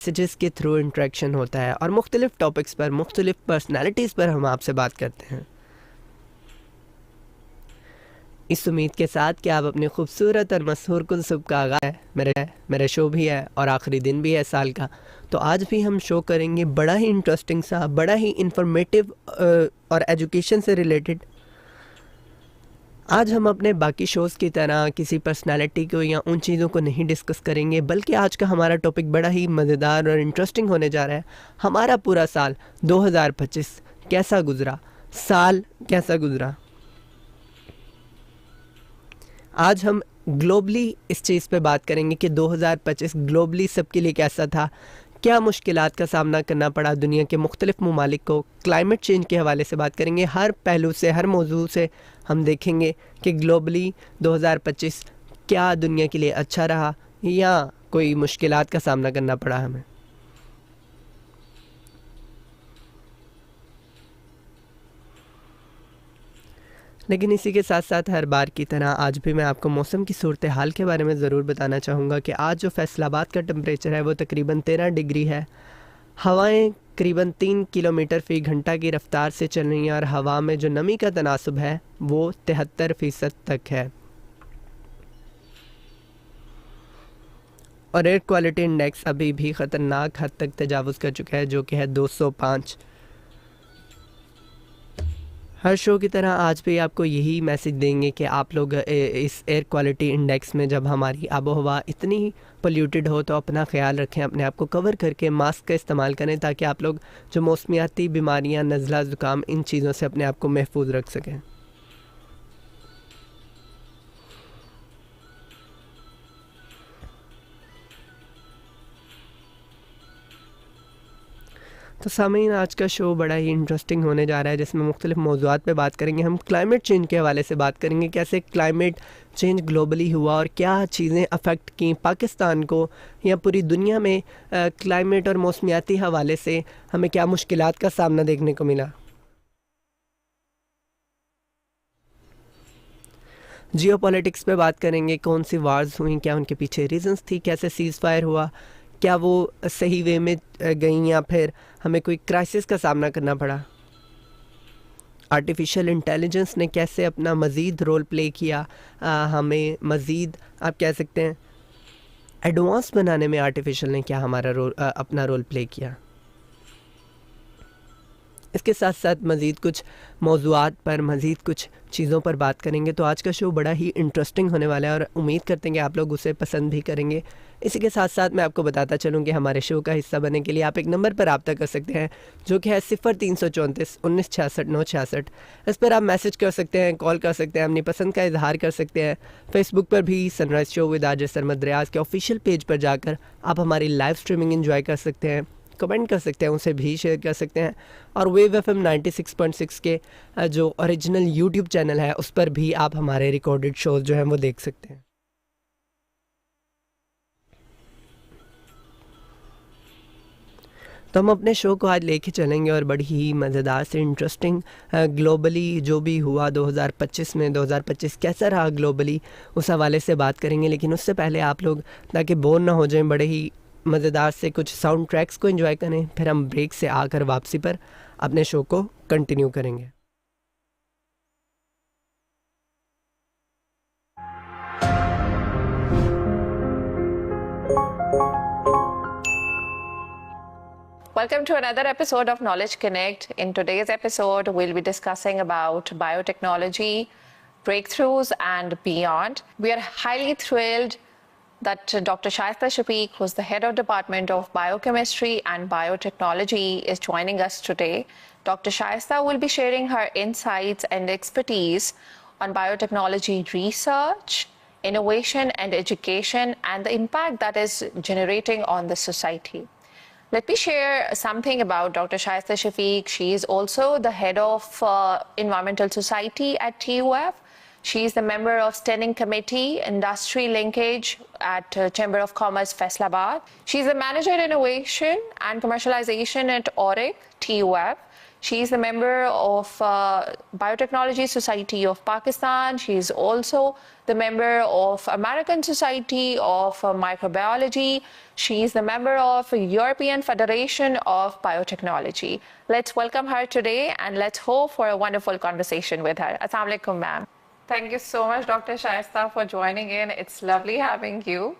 Messages के through interaction होता है और मुख्तलिफ टॉपिक्स पर, मुख्तलिफ पर्सनैलिटीज़ पर हम आपसे बात करते हैं। इस उम्मीद के साथ कि आप अपनी खूबसूरत और मशहूर कुन सुबह का आगाज़ है, मेरा शो भी है और आखिरी दिन भी है साल का, तो आज भी हम शो करेंगे बड़ा ही इंटरेस्टिंग सा, बड़ा ही इंफॉर्मेटिव और एजुकेशन से रिलेटेड। आज हम अपने बाकी शोज़ की तरह किसी पर्सनालिटी को या उन चीज़ों को नहीं डिस्कस करेंगे, बल्कि आज का हमारा टॉपिक बड़ा ही मज़ेदार और इंटरेस्टिंग होने जा रहा है। हमारा पूरा साल 2025 कैसा गुज़रा, साल कैसा गुज़रा। आज हम ग्लोबली इस चीज़ पे बात करेंगे कि 2025 ग्लोबली सबके लिए कैसा था, क्या मुश्किलात का सामना करना पड़ा दुनिया के मुख्तलिफ ममालिक को। क्लाइमेट चेंज के हवाले से बात करेंगे, हर पहलू से, हर मौजू से हम देखेंगे कि ग्लोबली 2025 क्या दुनिया के लिए अच्छा रहा या कोई मुश्किलात का सामना करना पड़ा हमें। लेकिन इसी के साथ साथ हर बार की तरह आज भी मैं आपको मौसम की सूरत हाल के बारे में ज़रूर बताना चाहूँगा कि आज जो फैसलाबाद का टेम्परेचर है वो तकरीबन 13 डिग्री है। हवाएं करीबन 3 किलोमीटर फ़ी घंटा की रफ़्तार से चल रही हैं और हवा में जो नमी का तनासुब है वो 73% तक है। और एयर क्वालिटी इंडेक्स अभी भी ख़तरनाक हद तक तजावुज़ कर चुका है, जो कि है 205। हर शो की तरह आज भी आपको यही मैसेज देंगे कि आप लोग इस एयर क्वालिटी इंडेक्स में जब हमारी आबो हवा इतनी पोल्यूटेड हो तो अपना ख्याल रखें, अपने आप को कवर करके मास्क का इस्तेमाल करें, ताकि आप लोग जो मौसमियाती बीमारियां, नज़ला, ज़ुकाम, इन चीज़ों से अपने आप को महफूज रख सकें। तो सामीन, आज का शो बड़ा ही इंटरेस्टिंग होने जा रहा है, जिसमें मुख्तलिफ मौज़ूआत पे बात करेंगे। हम क्लाइमेट चेंज के हवाले से बात करेंगे, कैसे क्लाइमेट चेंज ग्लोबली हुआ और क्या चीज़ें अफेक्ट की पाकिस्तान को या पूरी दुनिया में। क्लाइमेट और मौसमियाती हवाले से हमें क्या मुश्किलात का सामना देखने को मिला। जियो पॉलिटिक्स पे बात करेंगे, कौन सी वार्स हुई, क्या उनके पीछे रीजंस थी, कैसे सीज़ फायर हुआ, क्या वो सही वे में गई या फिर हमें कोई क्राइसिस का सामना करना पड़ा। आर्टिफिशियल इंटेलिजेंस ने कैसे अपना मज़ीद रोल प्ले किया, हमें मज़ीद आप कह सकते हैं एडवांस बनाने में आर्टिफिशियल ने क्या हमारा रोल अपना रोल प्ले किया। इसके साथ साथ मज़ीद कुछ मौज़ूआत पर, मज़ीद कुछ चीज़ों पर बात करेंगे। तो आज का शो बड़ा ही इंटरेस्टिंग होने वाला है और उम्मीद करते हैं कि आप लोग उसे पसंद भी करेंगे। इसी के साथ साथ मैं आपको बताता चलूँ कि हमारे शो का हिस्सा बनने के लिए आप एक नंबर पर रब्ता कर सकते हैं, जो कि है 0334 1966 966। इस पर आप मैसेज कर सकते हैं, कॉल कर सकते हैं, अपनी पसंद का इजहार कर सकते हैं। फेसबुक पर भी Sunrise Show with RJ Sarmad Riaz के ऑफिशियल पेज पर जाकर आप हमारी लाइव स्ट्रीमिंग एंजॉय कर सकते हैं, कमेंट कर सकते हैं, उसे भी शेयर कर सकते हैं। और वेव FM 96.6 के जो ओरिजिनल यूट्यूब चैनल है उस पर भी आप हमारे रिकॉर्डेड शोज़ जो हैं वो देख सकते हैं। तो हम अपने शो को आज लेके चलेंगे और बड़ी ही मज़ेदार से इंटरेस्टिंग ग्लोबली जो भी हुआ 2025 में, 2025 कैसा रहा ग्लोबली, उस हवाले से बात करेंगे। लेकिन उससे पहले आप लोग, ताकि बोर ना हो जाएं, बड़े ही मज़ेदार से कुछ साउंड ट्रैक्स को एंजॉय करें, फिर हम ब्रेक से आकर वापसी पर अपने शो को कंटिन्यू करेंगे। Welcome to another episode of Knowledge Connect. In today's episode, we'll be discussing about biotechnology, breakthroughs, and beyond. We are highly thrilled that Dr. Shaista Shafiq, who's the head of Department of Biochemistry and Biotechnology, is joining us today. Dr. Shaista will be sharing her insights and expertise on biotechnology research, innovation, and education, and the impact that is generating on the society. Let me share something about Dr. Shaista Shafiq. She is also the head of Environmental Society at TUF. She is the member of Standing Committee, Industry Linkage at Chamber of Commerce, Faisalabad. She is the Manager Innovation and Commercialization at ORIC, TUF. She's the member of Biotechnology Society of Pakistan. She's also the member of American Society of Microbiology. She's the member of European Federation of Biotechnology. Let's welcome her today and let's hope for a wonderful conversation with her. Assalamu alaikum, ma'am. Thank you so much, Dr. Shaista, for joining in. It's lovely having you.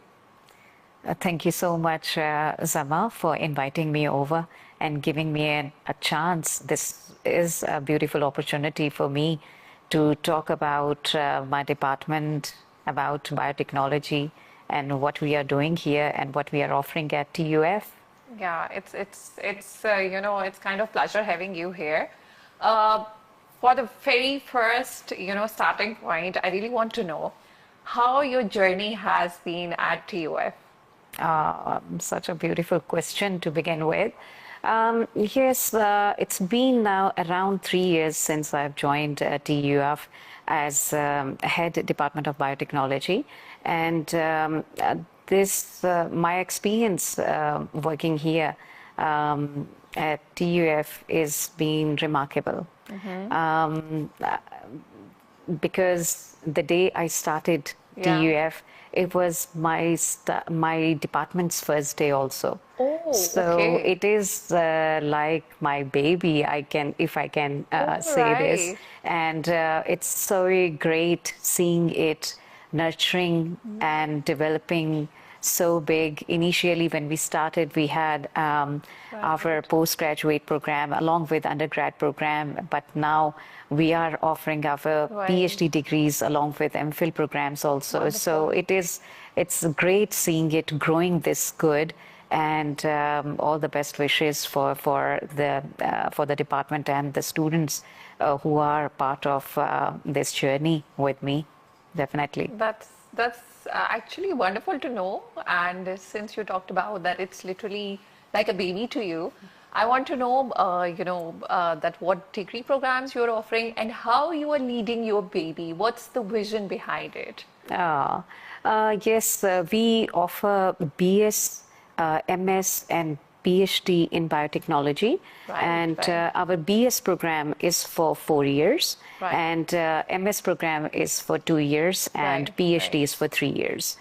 Thank you so much, Zama, for inviting me over and giving me a chance. This is a beautiful opportunity for me to talk about my department, about biotechnology, and what we are doing here and what we are offering at TUF. Yeah, it's you know, it's kind of pleasure having you here. For the very first, you know, starting point, I really want to know how your journey has been at TUF. Such a beautiful question to begin with. Yes, it's been now around 3 years since I've joined TUF as head Department of Biotechnology, and my experience working here at TUF is been remarkable. Because the day I started TUF, it was my department's first day also. Oh, so okay. it is like my baby, if I can say this, and it's so great seeing it nurturing and developing so big. Initially, when we started, we had our postgraduate program along with undergrad program, but now we are offering our PhD degrees along with MPhil programs also. Wonderful. So it's great seeing it growing this good, and all the best wishes for the department and the students who are part of this journey with me. Definitely. That's actually wonderful to know. And since you talked about that, it's literally like a baby to you. I want to know, that what degree programs you're offering and how you are leading your baby. What's the vision behind it? Yes, we offer BS, MS, and PhD in biotechnology, and our BS program is for 4 years, and MS program is for 2 years, and PhD is for 3 years.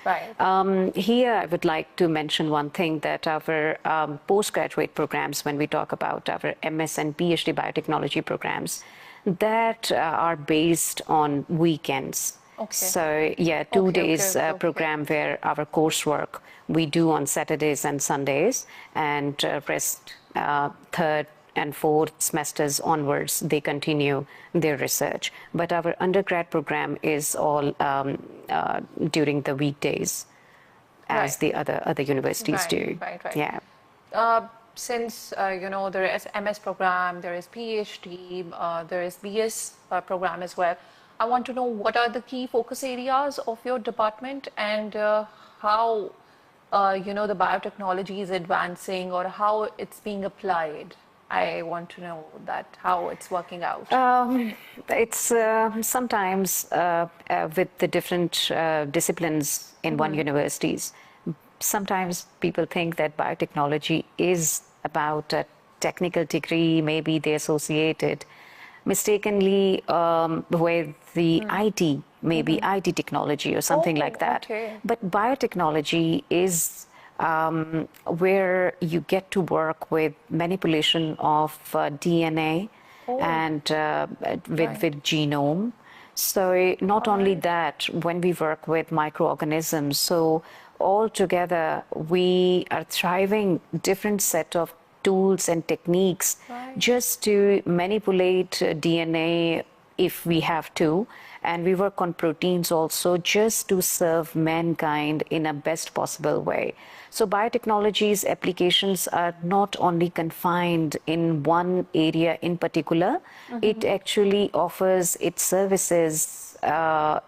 Here, I would like to mention one thing, that our postgraduate programs, when we talk about our MS and PhD biotechnology programs, that are based on weekends. So yeah, 2 days program where our coursework we do on Saturdays and Sundays, and rest third and fourth semesters onwards, they continue their research. But our undergrad program is all during the weekdays, as the other universities do. Yeah. Since there is MS program, there is PhD, there is BS program as well. I want to know what are the key focus areas of your department, and how the biotechnology is advancing, or how it's being applied. I want to know that, how it's working out. It's sometimes with the different disciplines in one universities. Sometimes people think that biotechnology is about a technical degree, maybe they associate it mistakenly with the IT, maybe IT technology or something like that. But biotechnology is where you get to work with manipulation of DNA and with genome. So not only that, when we work with microorganisms, so all together we are thriving different set of tools and techniques just to manipulate DNA if we have to, and we work on proteins also just to serve mankind in a best possible way. So biotechnology's applications are not only confined in one area in particular, it actually offers its services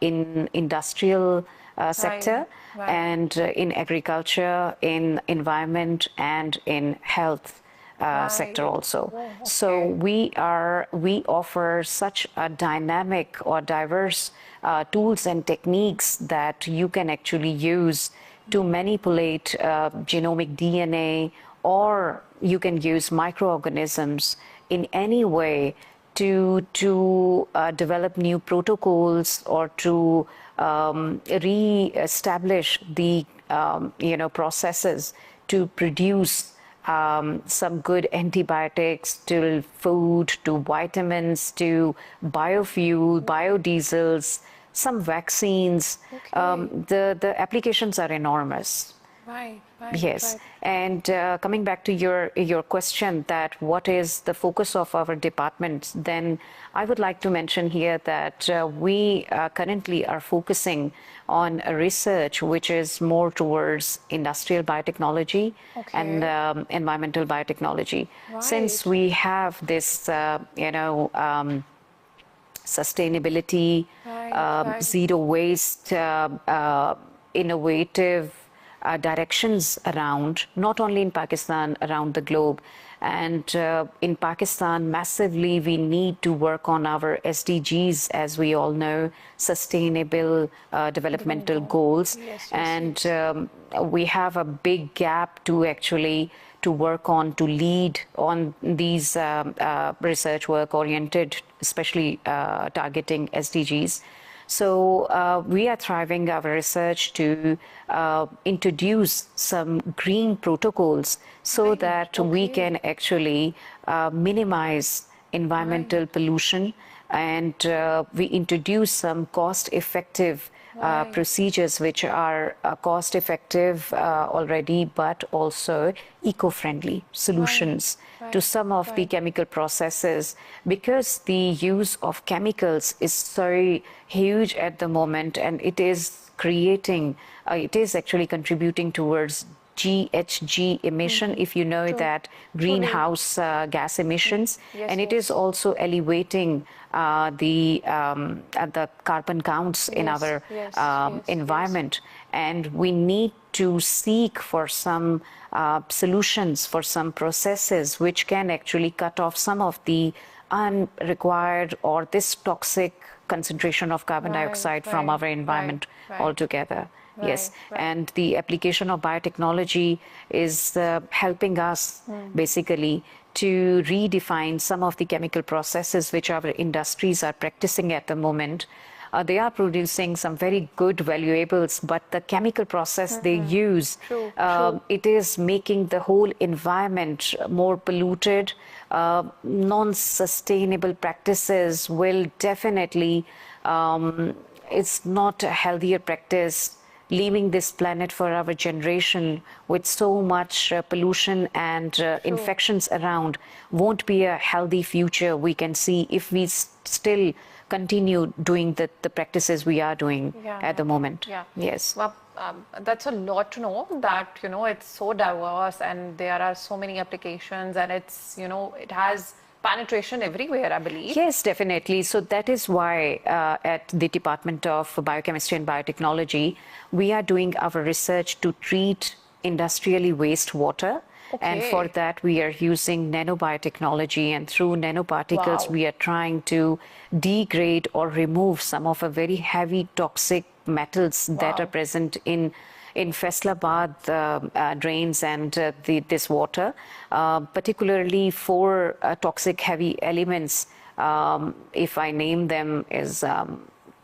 in industrial sector and in agriculture, in environment, and in health sector also. So we offer such a dynamic or diverse tools and techniques that you can actually use to manipulate genomic DNA, or you can use microorganisms in any way to develop new protocols or to re-establish the processes to produce some good antibiotics, to food, to vitamins, to biofuel, biodiesels, some vaccines. The applications are enormous. Right, Yes, right. and coming back to your question that what is the focus of our department, then I would like to mention here that we currently are focusing on a research which is more towards industrial biotechnology and environmental biotechnology. Since Right. we have this, sustainability, Right. zero waste, innovative directions around, not only in Pakistan, around the globe. And in Pakistan, massively, we need to work on our SDGs, as we all know, sustainable developmental goals. Yes, And we have a big gap to actually to work on, to lead on these research work oriented, especially targeting SDGs. So we are thriving our research to introduce some green protocols so that we can actually minimize environmental pollution, and we introduce some cost-effective procedures which are cost-effective already, but also eco-friendly solutions to some of the chemical processes, because the use of chemicals is so huge at the moment, and it is creating, it is actually contributing towards GHG emission, if you know that, greenhouse gas emissions, and it is also elevating the carbon counts in our environment. And we need to seek for some solutions, for some processes which can actually cut off some of the unrequired or this toxic concentration of carbon dioxide from our environment altogether. Yes, and the application of biotechnology is helping us basically to redefine some of the chemical processes which our industries are practicing at the moment. They are producing some very good valuables, but the chemical process they use, it is making the whole environment more polluted. Non-sustainable practices will definitely, it's not a healthier practice, leaving this planet for our generation with so much pollution and infections around won't be a healthy future we can see if we still continue doing the practices we are doing at the moment. Yes. Well, that's a lot to know, that, it's so diverse and there are so many applications, and it's, it has penetration everywhere, I believe. Yes, definitely. So that is why at the Department of Biochemistry and Biotechnology, we are doing our research to treat industrially wastewater. And for that, we are using nanobiotechnology, and through nanoparticles, we are trying to degrade or remove some of the very heavy toxic metals that are present in Faisalabad drains and this water, particularly for toxic heavy elements. If I name them, is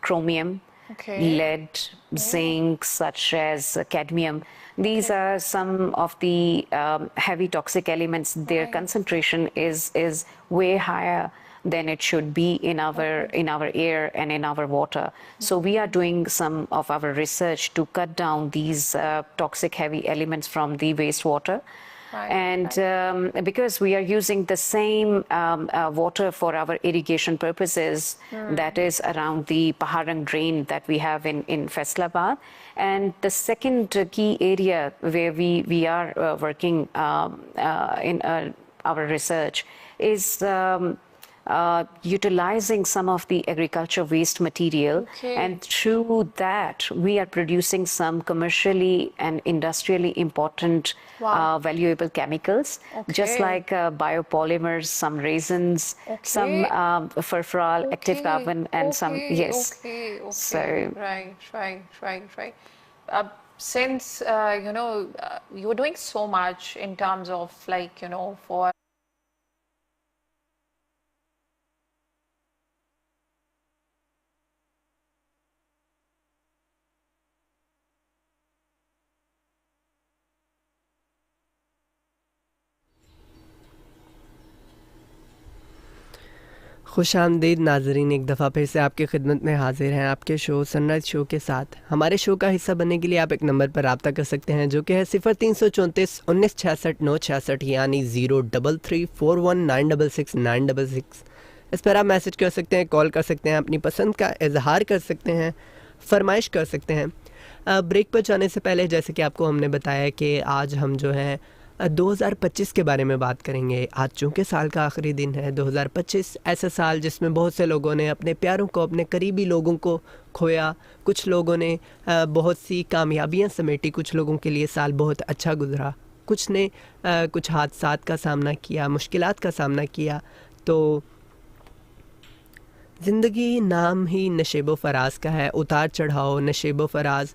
chromium, lead, zinc, such as cadmium. These are some of the heavy toxic elements. Their concentration is way higher than it should be in our air and in our water. So we are doing some of our research to cut down these toxic heavy elements from the wastewater. And because we are using the same water for our irrigation purposes, that is around the Paharang drain that we have in Faisalabad. And the second key area where we are working in our research is utilizing some of the agriculture waste material, and through that we are producing some commercially and industrially important valuable chemicals, just like biopolymers, some resins, some furfural, active carbon, and some So right. Since you were doing so much in terms of, like, for खुशामदीद नाजरीन, एक दफ़ा फिर से आपकी खिदमत में हाजिर हैं आपके शो सनराइज़ शो के साथ। हमारे शो का हिस्सा बनने के लिए आप एक नंबर पर रब्ता कर सकते हैं जो कि है 0334 1966 966, यानी 03341966 इस पर आप मैसेज कर सकते हैं, कॉल कर सकते हैं, अपनी पसंद का इजहार कर सकते हैं, फरमाइश कर सकते हैं। ब्रेक पर जाने से पहले जैसे कि आपको हमने बताया कि आज हम जो है 2025 के बारे में बात करेंगे। आज चूँकि साल का आखिरी दिन है, 2025 ऐसा साल जिसमें बहुत से लोगों ने अपने प्यारों को, अपने करीबी लोगों को खोया। कुछ लोगों ने बहुत सी कामयाबियां समेटी, कुछ लोगों के लिए साल बहुत अच्छा गुजरा, कुछ ने कुछ हादसात का सामना किया, मुश्किलात का सामना किया। तो ज़िंदगी नाम ही नशेबो फराज का है, उतार चढ़ाव, नशेबो फराज,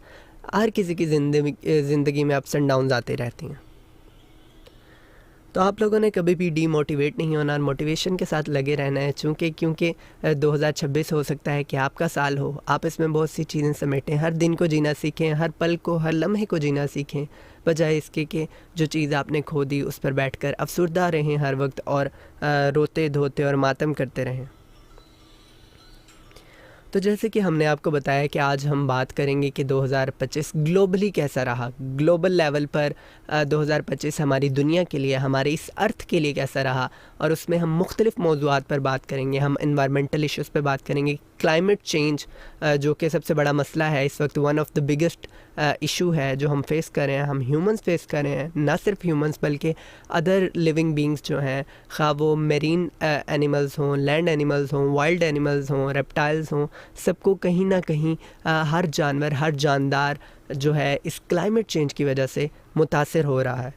हर किसी की ज़िंदगी में अप्स एंड डाउन्स आते रहती हैं। तो आप लोगों ने कभी भी डीमोटिवेट नहीं होना, मोटिवेशन के साथ लगे रहना है, क्योंकि 2026 हो सकता है कि आपका साल हो। आप इसमें बहुत सी चीज़ें समेटें, हर दिन को जीना सीखें, हर पल को, हर लम्हे को जीना सीखें, बजाय इसके कि जो चीज़ आपने खो दी उस पर बैठकर अफसुर्दा रहें हर वक्त और रोते धोते और मातम करते रहें। तो जैसे कि हमने आपको बताया कि आज हम बात करेंगे कि 2025 ग्लोबली कैसा रहा, ग्लोबल लेवल पर 2025 हमारी दुनिया के लिए, हमारे इस अर्थ के लिए कैसा रहा, और उसमें हम मुख्तलिफ़ मौज़ूआत पर बात करेंगे। हम इन्वायरमेंटल इश्यूज़ पर बात करेंगे, क्लाइमेट चेंज जो कि सबसे बड़ा मसला है इस वक्त, one of the biggest issue है जो हम फेस कर रहे हैं, हम ह्यूमंस फेस कर रहे हैं, ना सिर्फ ह्यूमंस बल्कि अदर लिविंग बींग्स जो हैं, खा वो मेरीन एनिमल्स हों, लैंड एनिमल्स हों, वाइल्ड एनिमल्स हों, रेप्टाइल्स हों, सबको कहीं ना कहीं हर जानवर, हर जानदार जो है इस क्लाइमेट चेंज की वजह से मुतासिर हो रहा है।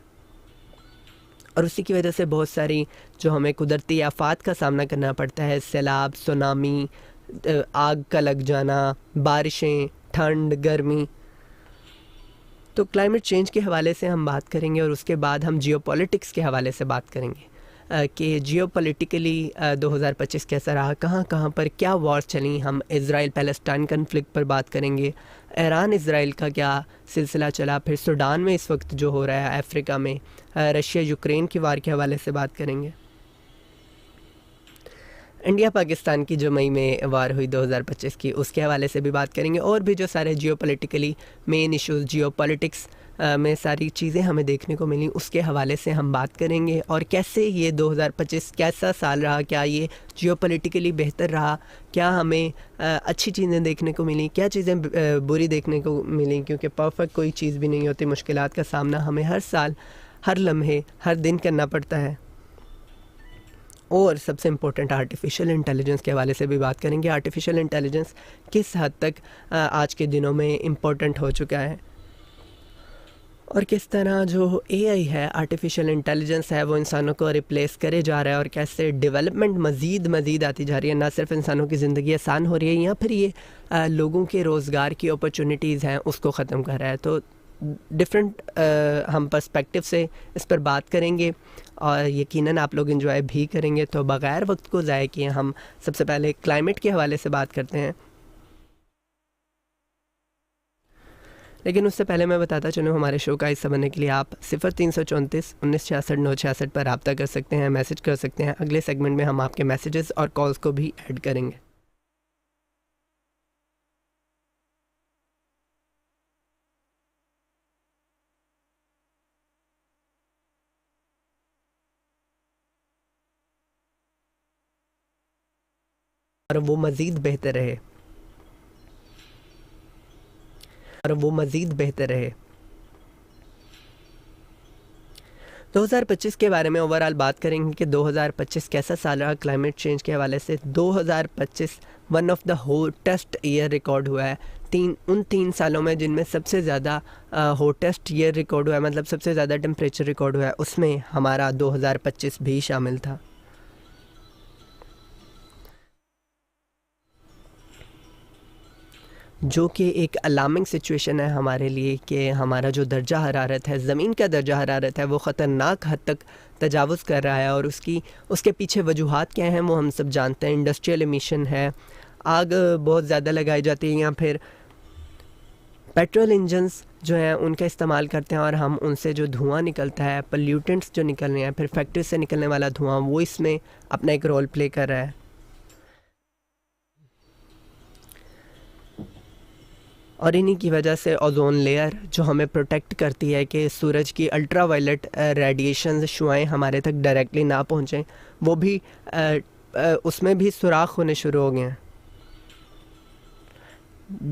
और उसी की वजह से बहुत सारी जो हमें कुदरती आफात का सामना करना पड़ता है, सैलाब, सुनामी, आग का लग जाना, बारिशें, ठंड, गर्मी। तो क्लाइमेट चेंज के हवाले से हम बात करेंगे और उसके बाद हम जियोपॉलिटिक्स के हवाले से बात करेंगे कि जियोपॉलिटिकली 2025 कैसा रहा, कहाँ कहाँ पर क्या वॉर्स चली। हम इज़राइल पैलेस्टाइन कन्फ्लिक्ट पर बात करेंगे, ईरान इज़राइल का क्या सिलसिला चला, फिर सूडान में इस वक्त जो हो रहा है, अफ्रीका में रशिया यूक्रेन की वार के हवाले से बात करेंगे, इंडिया पाकिस्तान की जो मई में वार हुई 2025 की, उसके हवाले से भी बात करेंगे, और भी जो सारे जियोपॉलिटिकली मेन इश्यूज़, जियोपॉलिटिक्स में सारी चीज़ें हमें देखने को मिली, उसके हवाले से हम बात करेंगे। और कैसे ये 2025 कैसा साल रहा, क्या ये जियोपॉलिटिकली बेहतर रहा, क्या हमें अच्छी चीज़ें देखने को मिली, क्या चीज़ें बुरी देखने को मिली, क्योंकि परफेक्ट कोई चीज़ भी नहीं होती। मुश्किलात का सामना हमें हर साल, हर लम्हे, हर दिन करना पड़ता है। और सबसे इम्पोर्टेंट आर्टिफिशियल इंटेलिजेंस के हवाले से भी बात करेंगे। आर्टिफिशियल इंटेलिजेंस किस हद तक आज के दिनों में इम्पोर्टेंट हो चुका है, और किस तरह जो एआई है, आर्टिफिशियल इंटेलिजेंस है, वो इंसानों को रिप्लेस करे जा रहा है, और कैसे डेवलपमेंट मज़ीद आती जा रही है। ना सिर्फ इंसानों की ज़िंदगी आसान हो रही है, या फिर ये लोगों के रोज़गार की अपॉर्चुनिटीज़ हैं उसको ख़त्म कर रहा है। तो डिफरेंट हम पर्सपेक्टिव से इस पर बात करेंगे और यकीनन आप लोग एंजॉय भी करेंगे। तो बग़ैर वक्त को ज़ाय किए हम सबसे पहले क्लाइमेट के हवाले से बात करते हैं। लेकिन उससे पहले मैं बताता चलूँ, हमारे शो का हिस्सा बनने के लिए आप 0334 1966 966 पर रब्ता कर सकते हैं, मैसेज कर सकते हैं। अगले सेगमेंट में हम आपके मैसेजेस और कॉल्स को भी ऐड करेंगे। और वो मज़ीद बेहतर रहे, और वो मज़ीद बेहतर रहे। 2025 के बारे में ओवरऑल बात करेंगे कि 2025 कैसा साल रहा क्लाइमेट चेंज के हवाले से। 2025 one of the hottest year record हुआ है। उन तीन सालों में जिनमें सबसे ज़्यादा हॉटेस्ट ईयर रिकॉर्ड हुआ है, मतलब सबसे ज़्यादा टेम्परेचर रिकॉर्ड हुआ है, उसमें हमारा 2025 भी शामिल था। जो कि एक अलार्मिंग सिचुएशन है हमारे लिए कि हमारा जो दर्जा हरारत है, ज़मीन का दर्जा हरारत है, वो ख़तरनाक हद तक तजावुज़ कर रहा है। और उसके पीछे वजूहात क्या हैं वो हम सब जानते हैं। इंडस्ट्रियल एमिशन है, आग बहुत ज़्यादा लगाई जाती है, या फिर पेट्रोल इंजन्स जो हैं उनका इस्तेमाल करते हैं और हम उनसे जो धुआं निकलता है, पोल्यूटेंट्स जो निकल रहे हैं, फिर फैक्ट्री से निकलने वाला धुआं, वो इसमें अपना एक रोल प्ले कर रहा है। और इन्हीं की वजह से ओजोन लेयर जो हमें प्रोटेक्ट करती है कि सूरज की अल्ट्रावायलेट रेडिएशन शुआएँ हमारे तक डायरेक्टली ना पहुँचें, वो भी उसमें भी सुराख होने शुरू हो गए हैं।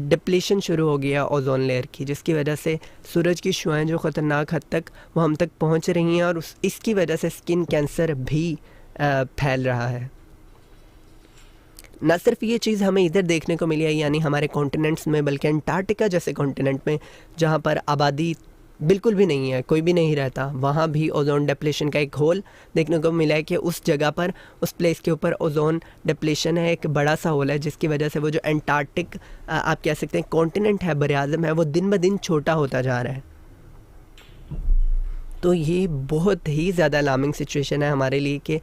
डिप्लीशन शुरू हो गया ओजोन लेयर की, जिसकी वजह से सूरज की शुआएँ जो ख़तरनाक हद तक वो हम तक पहुंच रही हैं, और इसकी वजह से स्किन कैंसर भी फैल रहा है। न सिर्फ ये चीज़ हमें इधर देखने को मिली है, यानी हमारे कॉन्टिनेंट्स में, बल्कि अंटार्कटिका जैसे कॉन्टिनेंट में जहाँ पर आबादी बिल्कुल भी नहीं है, कोई भी नहीं रहता, वहाँ भी ओजोन डिप्लेशन का एक होल देखने को मिला है कि उस जगह पर, उस प्लेस के ऊपर ओजोन डिप्लेशन है, एक बड़ा सा होल है, जिसकी वजह से वो जो एंटार्कटिक आप कह सकते हैं कॉन्टिनेंट है, बर-ए-आज़म है, वो दिन ब दिन छोटा होता जा रहा है। तो ये बहुत ही ज़्यादा अलार्मिंग सिचुएशन है हमारे लिए कि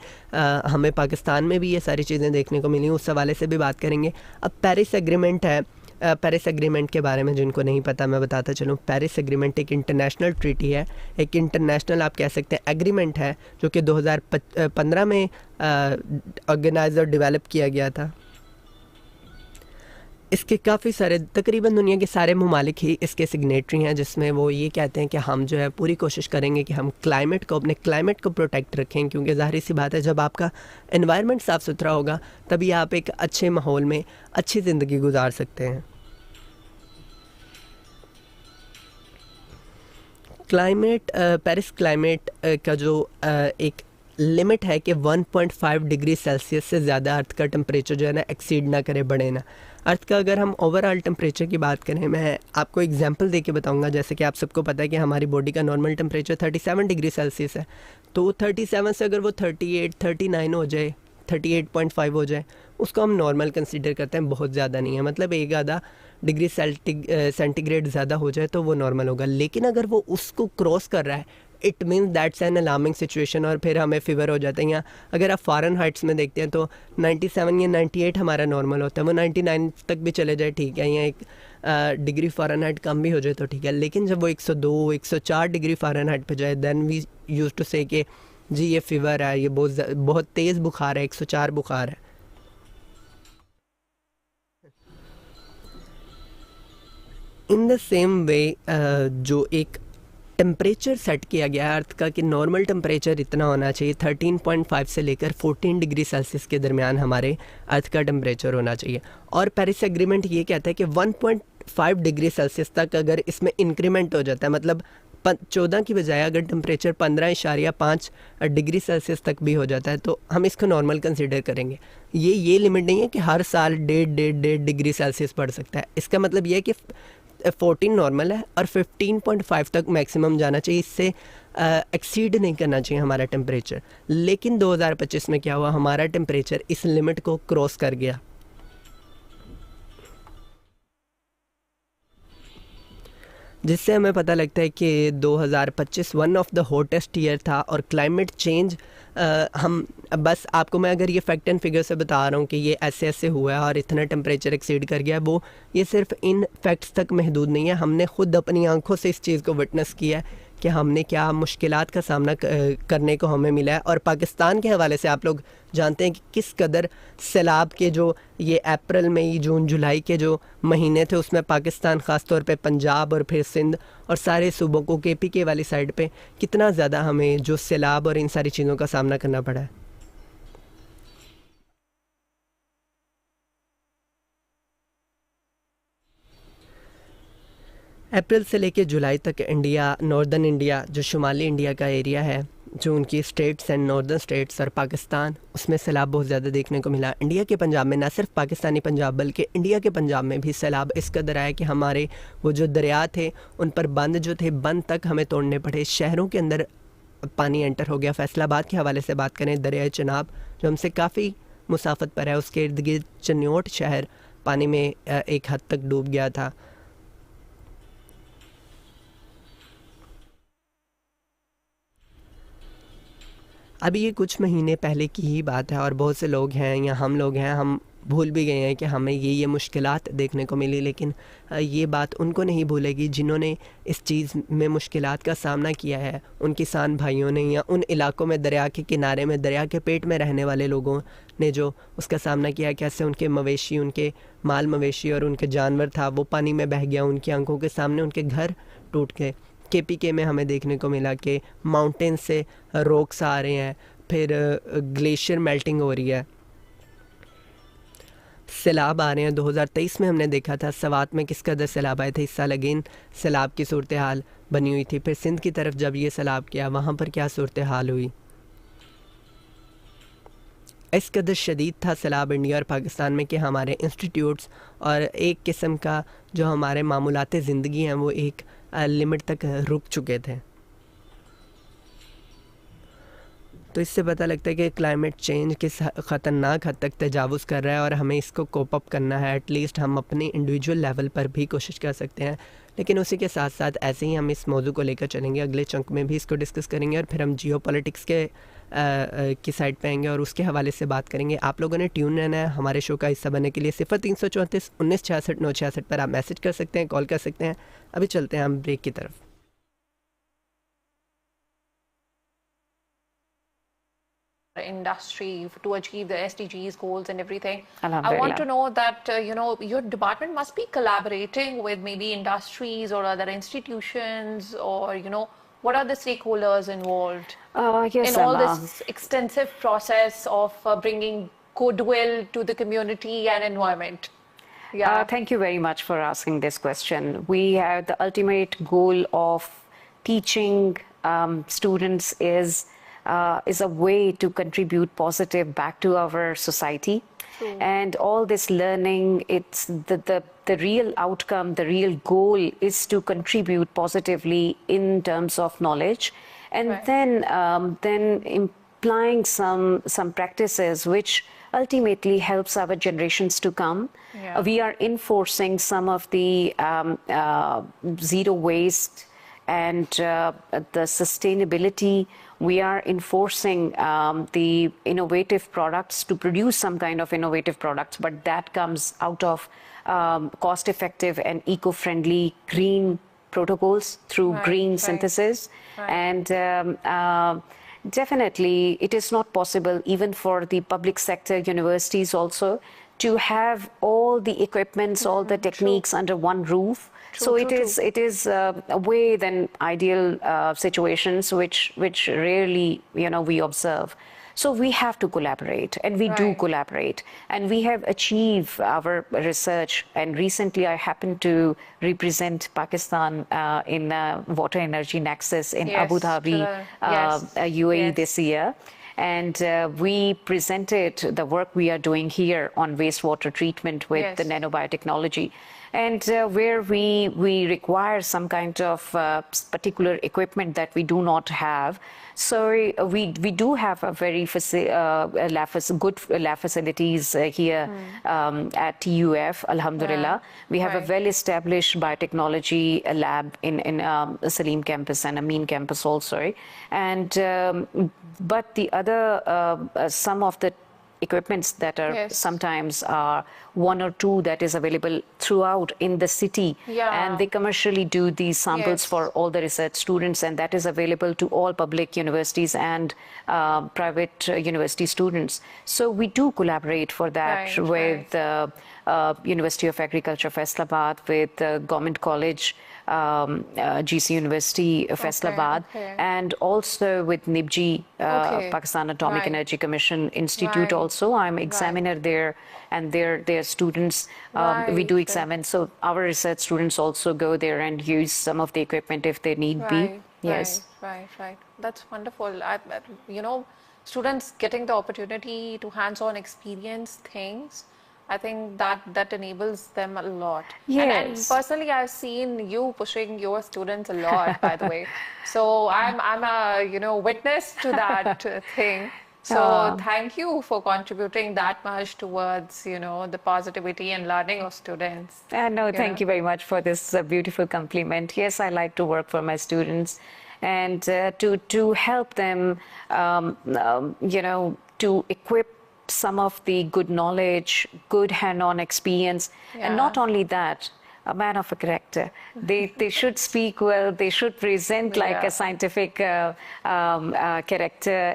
हमें पाकिस्तान में भी ये सारी चीज़ें देखने को मिली, उस हवाले से भी बात करेंगे। अब पेरिस एग्रीमेंट है, पेरिस एग्रीमेंट के बारे में जिनको नहीं पता मैं बताता चलूँ। पेरिस एग्रीमेंट एक इंटरनेशनल ट्रीटी है, एक इंटरनेशनल आप कह सकते हैं एग्रीमेंट है, जो कि 2015 में ऑर्गेनाइज और डेवलप किया गया था। इसके काफ़ी सारे, तकरीबन दुनिया के सारे ममालिक ही इसके सिग्नेटरी हैं, जिसमें वो ये कहते हैं कि हम जो है पूरी कोशिश करेंगे कि हम क्लाइमेट को, अपने क्लाइमेट को प्रोटेक्ट रखें, क्योंकि ज़ाहिर सी बात है जब आपका एनवायरनमेंट साफ़ सुथरा होगा तभी आप एक अच्छे माहौल में अच्छी ज़िंदगी गुजार सकते हैं। क्लाइमेट, पेरिस क्लाइमेट का जो एक लिमिट है कि 1.5 डिग्री सेल्सियस से ज़्यादा अर्थ का टेम्परेचर जो है ना एक्सीड ना करे, बढ़े ना। अर्थ का अगर हम ओवरऑल टेम्परेचर की बात करें, मैं आपको एग्जांपल दे के बताऊंगा। जैसे कि आप सबको पता है कि हमारी बॉडी का नॉर्मल टेम्परेचर 37 डिग्री सेल्सियस है, तो 37 से अगर वो 38, 39 हो जाए, 38.5 हो जाए, उसको हम नॉर्मल कंसीडर करते हैं, बहुत ज़्यादा नहीं है। मतलब एक आधा डिग्री सेंटीग्रेड ज़्यादा हो जाए तो वो नॉर्मल होगा। लेकिन अगर वो उसको क्रॉस कर रहा है, it means that's an alarming situation, और फिर हमें फीवर हो जाता है। या अगर आप फॉरेन हाइट्स में देखते हैं तो 97 या 98 हमारा नॉर्मल होता है, वो 99 तक भी चले जाए ठीक है, या एक डिग्री फॉरेन हाइट कम भी हो जाए तो ठीक है। लेकिन जब वो 102, 104 डिग्री फॉरेन हाइट पर जाए, देन वी यूज टू से कि जी ये फीवर है, ये बहुत तेज़ बुखार है, 104 बुखार है। इन द सेम वे जो एक टेम्परेचर सेट किया गया है अर्थ का कि नॉर्मल टेम्परेचर इतना होना चाहिए, 13.5 से लेकर 14 डिग्री सेल्सियस के दरमियान हमारे अर्थ का टेम्परेचर होना चाहिए। और पेरिस एग्रीमेंट ये कहता है कि 1.5 डिग्री सेल्सियस तक अगर इसमें इंक्रीमेंट हो जाता है, मतलब 14 की बजाय अगर टेम्परेचर 15.5 डिग्री सेल्सियस तक भी हो जाता है, तो हम इसको नॉर्मल कंसीडर करेंगे। ये लिमिट नहीं है कि हर साल 1.5 डिग्री सेल्सियस बढ़ सकता है। इसका मतलब ये है कि 14 नॉर्मल है और 15.5 तक मैक्सिमम जाना चाहिए, इससे एक्सीड नहीं करना चाहिए हमारा टेम्परेचर। लेकिन 2025 में क्या हुआ, हमारा टेम्परेचर इस लिमिट को क्रॉस कर गया। जिससे हमें पता लगता है कि 2025 one of the hottest year था। और क्लाइमेट चेंज, हम बस आपको मैं अगर ये फैक्ट एंड फिगर से बता रहा हूँ कि ये ऐसे ऐसे हुआ है और इतना टेम्परेचर एक्सीड कर गया, वो ये सिर्फ इन फैक्ट्स तक महदूद नहीं है। हमने ख़ुद अपनी आंखों से इस चीज़ को विटनेस किया है कि हमने क्या मुश्किलात का सामना करने को हमें मिला है। और पाकिस्तान के हवाले से आप लोग जानते हैं कि किस कदर सैलाब के जो ये अप्रैल, मई, जून, जुलाई के जो महीने थे, उसमें पाकिस्तान ख़ास तौर पे पंजाब और फिर सिंध और सारे सूबों को, KPK वाली साइड पे कितना ज़्यादा हमें जो सैलाब और इन सारी चीज़ों का सामना करना पड़ा है। अप्रैल से लेकर जुलाई तक इंडिया, नॉर्दर्न इंडिया, जो शुमाली इंडिया का एरिया है, जो उनकी स्टेट्स एंड नॉर्दर्न स्टेट्स और पाकिस्तान, उसमें सैलाब बहुत ज़्यादा देखने को मिला। इंडिया के पंजाब में, ना सिर्फ पाकिस्तानी पंजाब बल्कि इंडिया के पंजाब में भी सैलाब इस कदर आया कि हमारे वो जो दरिया थे उन पर बंद जो थे, बंद तक हमें तोड़ने पड़े। शहरों के अंदर पानी एंटर हो गया। फैसलाबाद के हवाले से बात करें, दरियाए चनाब जो हमसे काफ़ी मुसाफत पर है, उसके इर्द गिर्द चन्योट शहर पानी में एक हद तक डूब गया था। अभी ये कुछ महीने पहले की ही बात है और बहुत से लोग हैं या हम लोग हैं, हम भूल भी गए हैं कि हमें ये मुश्किलात देखने को मिली, लेकिन ये बात उनको नहीं भूलेगी जिन्होंने इस चीज़ में मुश्किलात का सामना किया है, उन किसान भाइयों ने या उन इलाकों में दरिया के किनारे में, दरिया के पेट में रहने वाले लोगों ने जो उसका सामना किया, कैसे उनके मवेशी, उनके माल मवेशी और उनके जानवर था वो पानी में बह गया, उनकी आंखों के सामने उनके घर टूट गए। केपीके में हमें देखने को मिला कि माउंटेन से रोक्स आ रहे हैं, फिर ग्लेशियर मेल्टिंग हो रही है, सैलाब आ रहे हैं। 2023 में हमने देखा था सवात में किस कदर सैलाब आए थे, इस साल अगेन सैलाब की सूरत हाल बनी हुई थी। फिर सिंध की तरफ जब ये सैलाब किया वहाँ पर क्या सूरत हाल हुई, इस कदर शदीद था सैलाब इंडिया और पाकिस्तान में कि हमारे इंस्टीट्यूट्स और एक किस्म का जो हमारे मामूलात ज़िंदगी हैं वो एक लिमिट तक रुक चुके थे। तो इससे पता लगता है कि क्लाइमेट चेंज किस ख़तरनाक हद तक तजावुज़ कर रहा है और हमें इसको कोप अप करना है। एटलीस्ट हम अपने इंडिविजुअल लेवल पर भी कोशिश कर सकते हैं, लेकिन उसी के साथ साथ ऐसे ही हम इस मौजू को लेकर चलेंगे। अगले चंक में भी इसको डिस्कस करेंगे और फिर हम जियो पॉलिटिक्स के की साइड पे आएंगे और उसके हवाले से बात करेंगे। आप लोगों ने ट्यून रहना है हमारे शो का हिस्सा बनने के लिए। 0334 19 66 966 पर आप मैसेज कर सकते हैं, कॉल कर सकते हैं। अभी चलते हैं हम ब्रेक की तरफ। industry to achieve the SDGs goals and everything. I want Alhamdulillah. to know that, your department must be collaborating with maybe industries or other institutions, or, what are the stakeholders involved Yes, in all this extensive process of bringing goodwill to the community and environment? Yeah. Thank you very much for asking this question. We have the ultimate goal of teaching students is a way to contribute positive back to our society. True. And all this learning, it's the real outcome, the real goal is to contribute positively in terms of knowledge, and Right. then implying some practices which ultimately helps our generations to come. Yeah. We are enforcing some of the zero waste and the sustainability. We are enforcing the innovative products to produce some kind of innovative products, but that comes out of cost-effective and eco-friendly green protocols through Right, green right. synthesis. Right. And definitely, it is not possible even for the public sector universities also to have all the equipments, all the techniques under one roof. So it is a way than ideal situations which rarely we observe. So we have to collaborate, and we do Right. collaborate, and we have achieved our research. And recently, I happened to represent Pakistan in Water Energy Nexus in Yes, Abu Dhabi, yes, UAE yes. this year. And we presented the work we are doing here on wastewater treatment with Yes. the nanobiotechnology, and where we require some kind of particular equipment that we do not have. So we do have a very good lab facilities here at TUF, Alhamdulillah. We have a Right. well-established biotechnology lab in Salim campus and Amin campus also. And but the other some of the equipments that are Yes. sometimes are one or two that is available throughout in the city, Yeah. and they commercially do these samples Yes. for all the research students, and that is available to all public universities and private university students. So we do collaborate for that Right, with University of Agriculture Faisalabad, with Government College, GC University Faisalabad, okay. and also with NIBG, Okay. Pakistan Atomic Right. Energy Commission Institute. Right. Also, I'm examiner there, and their students. We do Right. examine. So our research students also go there and use some of the equipment if they need be. Right, Yes. right. That's wonderful. Students getting the opportunity to hands-on experience things, I think that enables them a lot. And Yes. personally, I've seen you pushing your students a lot, by the way. So I'm a witness to that thing. So thank you for contributing that much towards the positivity and learning of students. No, thank you very much for this beautiful compliment. Yes, I like to work for my students. and to help them, to equip some of the good knowledge, good hand-on experience, and not only that, a man of a character. They should speak well, they should present like a scientific character,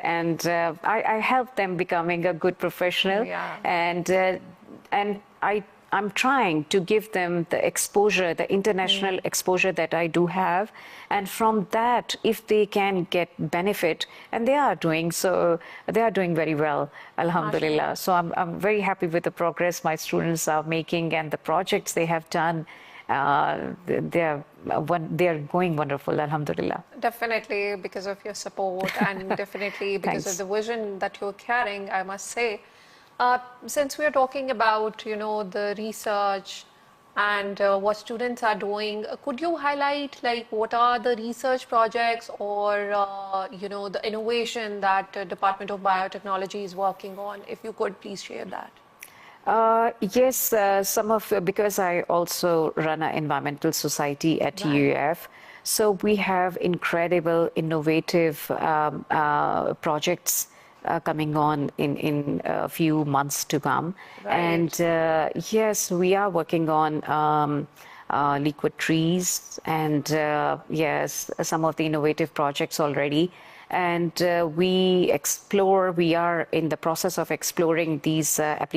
and I help them becoming a good professional, and I'm trying to give them the exposure, the international exposure that I do have, and from that, if they can get benefit, and they are doing so, they are doing very well, alhamdulillah. So I'm very happy with the progress my students are making and the projects they have done. They are going wonderful, alhamdulillah. Definitely because of your support and definitely because of the vision that you're carrying, I must say. Since we're talking about, the research and what students are doing, could you highlight like what are the research projects or, the innovation that Department of Biotechnology is working on? If you could please share that. Yes, because I also run an environmental society at UAF. So we have incredible, innovative projects coming on in a few months to come. And yes, we are working on liquid trees and yes, some of the innovative projects already. And we are in the process of exploring these applications.